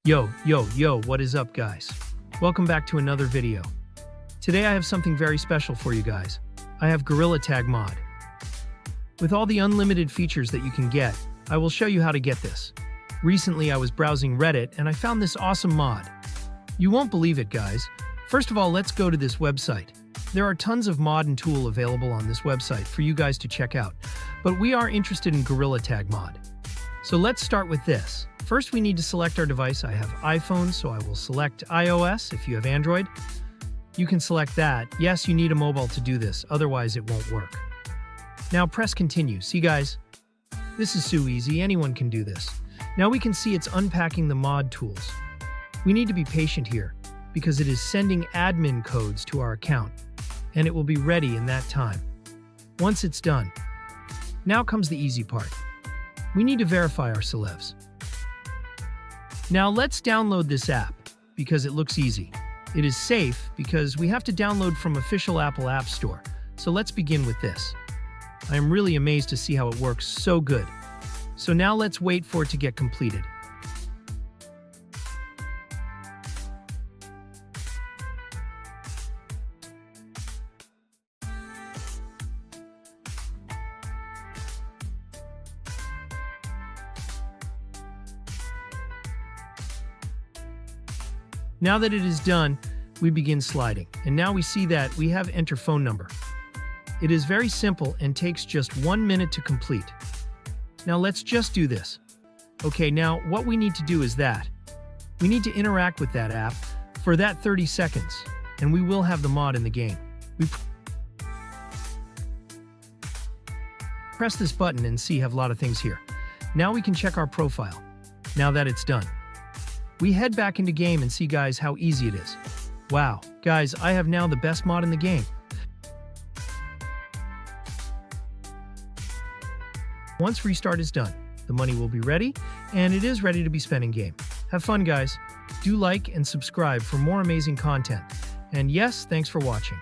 Yo, what is up, guys? Welcome back to another video. Today I have something very special for you guys. I have Gorilla Tag mod. With all the unlimited features that you can get, I will show you how to get this. Recently I was browsing Reddit and I found this awesome mod. You won't believe it, guys. First of all, let's go to this website. There are tons of mod and tool available on this website for you guys to check out, but we are interested in Gorilla Tag mod. So let's start with this. First, we need to select our device. I have iPhone, so I will select iOS. If you have Android, you can select that. Yes, you need a mobile to do this, otherwise it won't work. Now press continue. See, guys, this is so easy, anyone can do this. Now we can see it's unpacking the mod tools. We need to be patient here because it is sending admin codes to our account and it will be ready in that time. Once it's done, now comes the easy part. We need to verify our celebs. Now let's download this app because it looks easy. It is safe because we have to download from official Apple App Store. So let's begin with this. I am really amazed to see how it works so good. So now let's wait for it to get completed. Now that it is done, we begin sliding. And now we see that we have enter phone number. It is very simple and takes just 1 minute to complete. Now let's just do this. Okay, now what we need to do is that we need to interact with that app for that 30 seconds, and we will have the mod in the game. We press this button and see have a lot of things here. Now we can check our profile. Now that it's done, we head back into game and see, guys, how easy it is. Wow, guys, I have now the best mod in the game. Once restart is done, the money will be ready, and it is ready to be spent in game. Have fun, guys. Do like and subscribe for more amazing content. And yes, thanks for watching.